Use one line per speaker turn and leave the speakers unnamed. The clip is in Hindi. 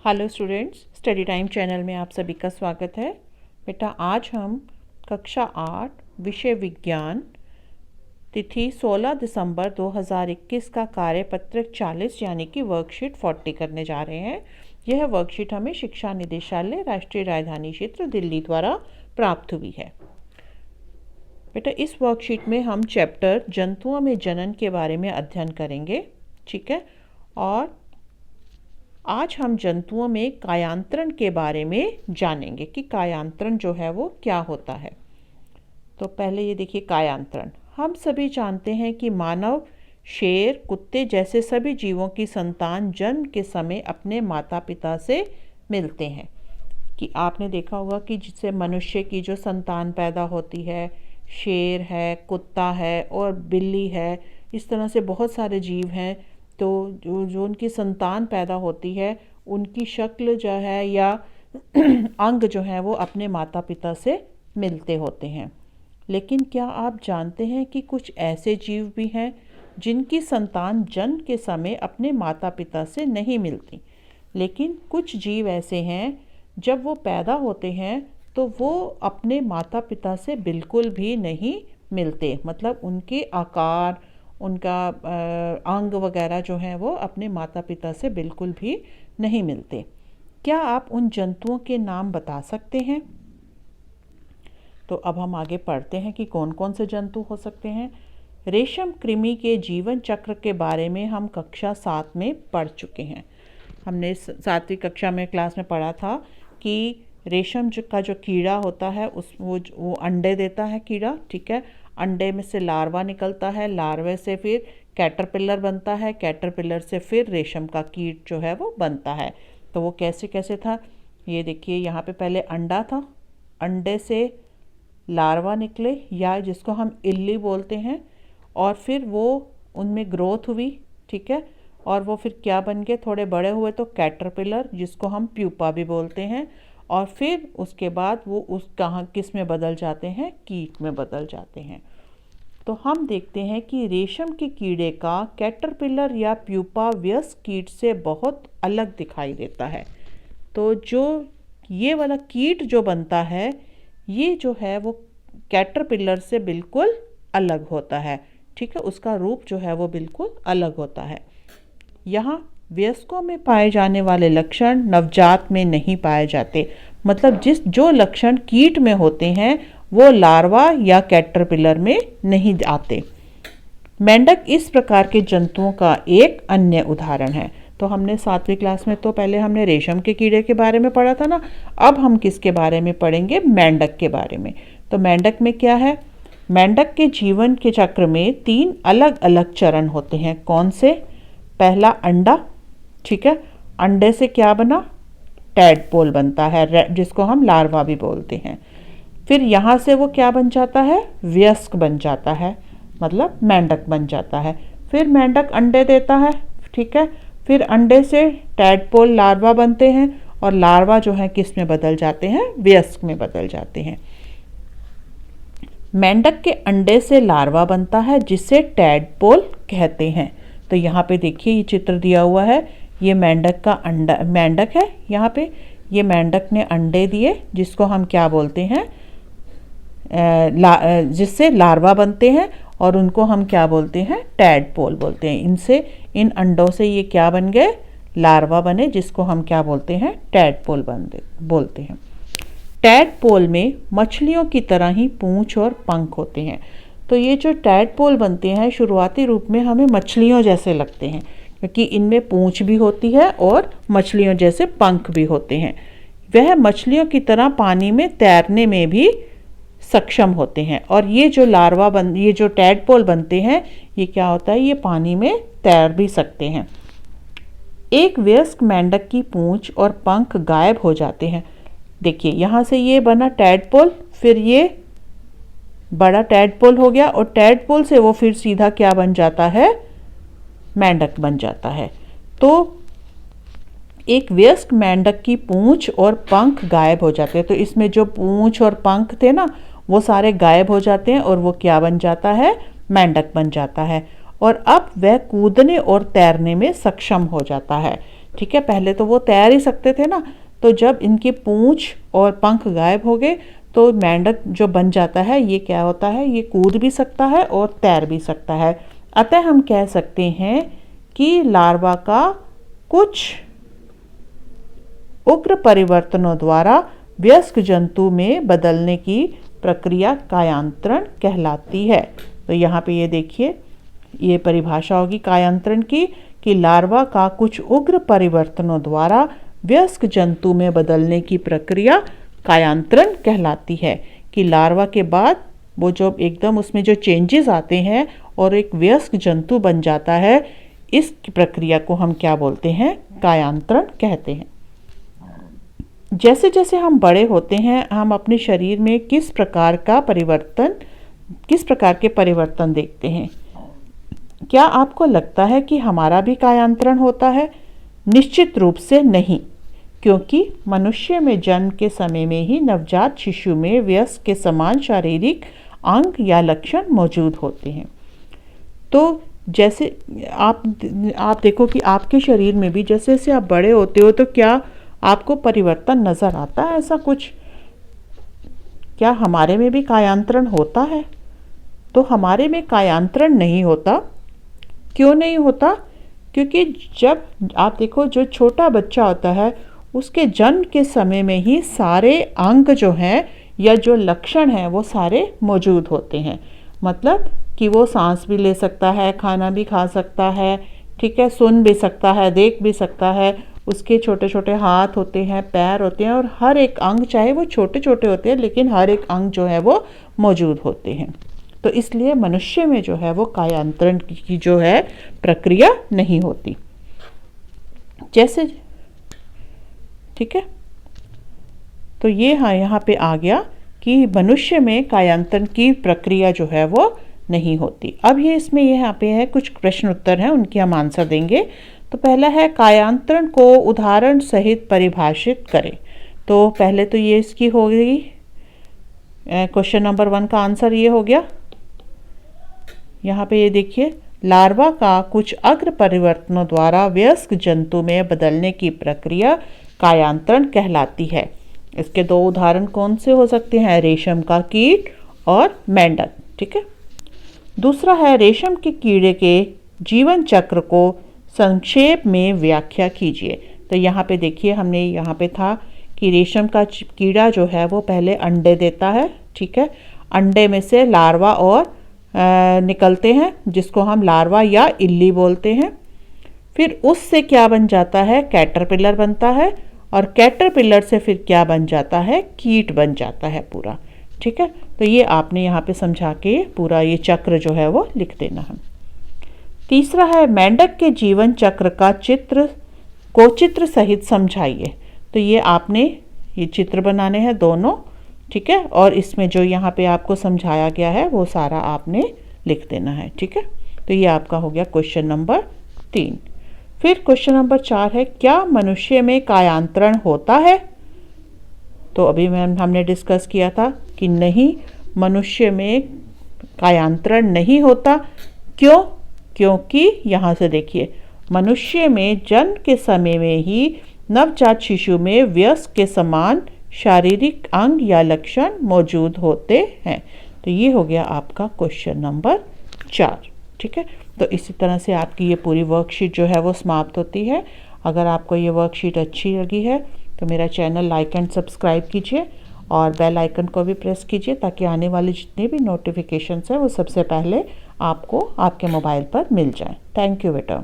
Hello students, study time channel में आप सभी का स्वागत है। बेटा, आज हम कक्षा 8 विषय विज्ञान तिथि 16 दिसंबर 2021 का कार्यपत्रक 40 यानी कि वर्कशीट 40 करने जा रहे हैं। यह वर्कशीट हमें शिक्षा निदेशालय, राष्ट्रीय राजधानी क्षेत्र दिल्ली द्वारा प्राप्त हुई है। बेटा, इस वर्कशीट में हम चैप्टर जंतुओं में जनन के बारे में अध्ययन करेंगे, ठीक है। और आज हम जंतुओं में कायांतरण के बारे में जानेंगे कि कायांतरण जो है वो क्या होता है। तो पहले ये देखिए, कायांतरण। हम सभी जानते हैं कि मानव, शेर, कुत्ते जैसे सभी जीवों की संतान जन्म के समय अपने माता पिता से मिलते हैं। कि आपने देखा होगा कि जिससे मनुष्य की जो संतान पैदा होती है, शेर है, कुत्ता है और बिल्ली है, इस तरह से बहुत सारे जीव हैं। तो जो उनकी संतान पैदा होती है, उनकी शक्ल जो है या अंग जो है वो अपने माता पिता से मिलते होते हैं। लेकिन क्या आप जानते हैं कि कुछ ऐसे जीव भी हैं जिनकी संतान जन्म के समय अपने माता पिता से नहीं मिलती। लेकिन कुछ जीव ऐसे हैं, जब वो पैदा होते हैं तो वो अपने माता पिता से बिल्कुल भी नहीं मिलते। मतलब उनके आकार, उनका अंग वगैरह जो हैं वो अपने माता पिता से बिल्कुल भी नहीं मिलते। क्या आप उन जंतुओं के नाम बता सकते हैं? तो अब हम आगे पढ़ते हैं कि कौन कौन से जंतु हो सकते हैं। रेशम कृमि के जीवन चक्र के बारे में हम कक्षा 7 में पढ़ चुके हैं। हमने 7वीं कक्षा में क्लास में पढ़ा था कि रेशम का जो कीड़ा होता है वो अंडे देता है कीड़ा, ठीक है। अंडे में से लार्वा निकलता है, लार्वे से फिर कैटरपिलर बनता है, कैटरपिलर से फिर रेशम का कीट जो है वो बनता है। तो वो कैसे कैसे था, ये देखिए, यहाँ पे पहले अंडा था, अंडे से लार्वा निकले या जिसको हम इल्ली बोलते हैं, और फिर वो उनमें ग्रोथ हुई, ठीक है। और वो फिर क्या बन गए, थोड़े बड़े हुए तो कैटरपिलर, जिसको हम प्यूपा भी बोलते हैं। और फिर उसके बाद वो किस में बदल जाते हैं, कीट में बदल जाते हैं। तो हम देखते हैं कि रेशम के कीड़े का कैटरपिलर या प्यूपा वयस्क कीट से बहुत अलग दिखाई देता है। तो जो ये वाला कीट जो बनता है, ये जो है वो कैटरपिलर से बिल्कुल अलग होता है, ठीक है। उसका रूप जो है वो बिल्कुल अलग होता है। यहाँ वयस्कों में पाए जाने वाले लक्षण नवजात में नहीं पाए जाते। मतलब जो लक्षण कीट में होते हैं वो लार्वा या कैटरपिलर में नहीं आते। मेंढक इस प्रकार के जंतुओं का एक अन्य उदाहरण है। तो हमने 7वीं क्लास में तो पहले हमने रेशम के कीड़े के बारे में पढ़ा था ना। अब हम किसके बारे में पढ़ेंगे, मेंढक के बारे में। तो मेंढक में क्या है, मेंढक के जीवन के चक्र में 3 अलग अलग चरण होते हैं। कौन से? पहला अंडा, ठीक है। अंडे से क्या बना, टैडपोल बनता है, जिसको हम लार्वा भी बोलते हैं। फिर यहाँ से वो क्या बन जाता है, वयस्क बन जाता है, मतलब मेंढक बन जाता है। फिर मेंढक अंडे देता है, ठीक है। फिर अंडे से टैडपोल लार्वा बनते हैं, और लार्वा जो है किस में बदल जाते हैं, वयस्क में बदल जाते हैं। मेंढक के अंडे से लार्वा बनता है जिसे टैडपोल कहते हैं। तो यहाँ पे देखिए, ये चित्र दिया हुआ है, ये मेंढक का अंडा, मेंढक है यहाँ पे। ये मेंढक ने अंडे दिए जिसको हम क्या बोलते हैं, जिससे लार्वा बनते हैं, और उनको हम क्या बोलते हैं, टैडपोल बोलते हैं। इन अंडों से ये क्या बन गए, लार्वा बने, जिसको हम क्या बोलते हैं, टैडपोल बोलते हैं। टैडपोल में मछलियों की तरह ही पूंछ और पंख होते हैं। तो ये जो टैडपोल बनते हैं शुरुआती रूप में हमें मछलियों जैसे लगते हैं, क्योंकि इनमें पूंछ भी होती है और मछलियों जैसे पंख भी होते हैं। वह मछलियों की तरह पानी में तैरने में भी सक्षम होते हैं। और ये जो ये जो टैडपोल बनते हैं, ये क्या होता है, ये पानी में तैर भी सकते हैं। एक वयस्क मेंढक की पूंछ और पंख गायब हो जाते हैं। देखिए, यहाँ से ये बना टैडपोल, फिर ये बड़ा टैडपोल हो गया, और टैडपोल से वो फिर सीधा क्या बन जाता है, मेंढक बन जाता है। तो एक वयस्क मेंढक की पूंछ और पंख गायब हो जाते हैं। तो इसमें जो पूंछ और पंख थे ना, वो सारे गायब हो जाते हैं, और वो क्या बन जाता है, मेंढक बन जाता है। और अब वह कूदने और तैरने में सक्षम हो जाता है। ठीक है, पहले तो वो तैर ही सकते थे ना, तो जब इनकी पूंछ और पंख गायब हो गए तो मेंढक जो बन जाता है ये क्या होता है, ये कूद भी सकता है और तैर भी सकता है। अतः हम कह सकते हैं कि लार्वा का कुछ उग्र परिवर्तनों द्वारा वयस्क जंतु में बदलने की प्रक्रिया कायांतरण कहलाती है। तो यहाँ पे ये देखिए, ये परिभाषा होगी कायांतरण की कि लार्वा का कुछ उग्र परिवर्तनों द्वारा वयस्क जंतु में बदलने की प्रक्रिया कायांतरण कहलाती है। कि लार्वा के बाद वो जो एकदम उसमें जो चेंजेस आते हैं और एक वयस्क जंतु बन जाता है, इस प्रक्रिया को हम क्या बोलते हैं, कायांतरण कहते हैं। जैसे जैसे हम बड़े होते हैं हम अपने शरीर में किस प्रकार के परिवर्तन देखते हैं। क्या आपको लगता है कि हमारा भी कायांतरण होता है? निश्चित रूप से नहीं, क्योंकि मनुष्य में जन्म के समय में ही नवजात शिशु में वयस्क के समान शारीरिक अंग या लक्षण मौजूद होते हैं। तो जैसे आप देखो कि आपके शरीर में भी जैसे जैसे आप बड़े होते हो तो क्या आपको परिवर्तन नज़र आता है? ऐसा कुछ क्या हमारे में भी कायांतरण होता है? तो हमारे में कायांतरण नहीं होता। क्यों नहीं होता? क्योंकि जब आप देखो जो छोटा बच्चा होता है उसके जन्म के समय में ही सारे अंग जो हैं या जो लक्षण हैं वो सारे मौजूद होते हैं। मतलब कि वो सांस भी ले सकता है, खाना भी खा सकता है, ठीक है, सुन भी सकता है, देख भी सकता है, उसके छोटे छोटे हाथ होते हैं, पैर होते हैं और हर एक अंग, चाहे वो छोटे छोटे होते हैं लेकिन हर एक अंग जो है वो मौजूद होते हैं। तो इसलिए मनुष्य में जो है वो कायांतरण की जो है प्रक्रिया नहीं होती। जैसे ठीक है, तो ये हाँ यहाँ पे आ गया कि मनुष्य में कायांतरण की प्रक्रिया जो है वो नहीं होती। अब ये इसमें यहाँ पे है कुछ प्रश्न उत्तर हैं, उनके हम आंसर देंगे। तो पहला है कायांतरण को उदाहरण सहित परिभाषित करें। तो पहले तो ये इसकी हो गई, क्वेश्चन नंबर 1 का आंसर ये हो गया। यहाँ पे ये देखिए, लार्वा का कुछ अग्र परिवर्तनों द्वारा वयस्क जंतु में बदलने की प्रक्रिया कायांतरण कहलाती है। इसके 2 उदाहरण कौन से हो सकते हैं? रेशम का कीट और मेंढक। ठीक है, दूसरा है रेशम के कीड़े के जीवन चक्र को संक्षेप में व्याख्या कीजिए। तो यहाँ पे देखिए, हमने यहाँ पे था कि रेशम का कीड़ा जो है वो पहले अंडे देता है, ठीक है, अंडे में से लार्वा और निकलते हैं जिसको हम लार्वा या इल्ली बोलते हैं। फिर उससे क्या बन जाता है? कैटरपिलर बनता है, और कैटरपिलर से फिर क्या बन जाता है? कीट बन जाता है पूरा। ठीक है, तो ये आपने यहाँ पे समझा के पूरा ये चक्र जो है वो लिख देना है। तीसरा है मेंढक के जीवन चक्र का चित्र सहित समझाइए। तो ये आपने ये चित्र बनाने हैं दोनों, ठीक है, और इसमें जो यहाँ पे आपको समझाया गया है वो सारा आपने लिख देना है। ठीक है, तो ये आपका हो गया क्वेश्चन नंबर 3। फिर क्वेश्चन नंबर 4 है, क्या मनुष्य में कायांतरण होता है? तो अभी हमने डिस्कस किया था कि नहीं, मनुष्य में कायांतरण नहीं होता। क्यों? क्योंकि यहाँ से देखिए, मनुष्य में जन्म के समय में ही नवजात शिशु में वयस्क के समान शारीरिक अंग या लक्षण मौजूद होते हैं। तो ये हो गया आपका क्वेश्चन नंबर 4। ठीक है, तो इसी तरह से आपकी ये पूरी वर्कशीट जो है वो समाप्त होती है। अगर आपको ये वर्कशीट अच्छी लगी है तो मेरा चैनल लाइक एंड सब्सक्राइब कीजिए और बेल आइकन को भी प्रेस कीजिए ताकि आने वाले जितने भी नोटिफिकेशंस हैं वो सबसे पहले आपको आपके मोबाइल पर मिल जाएं। थैंक यू बेटा।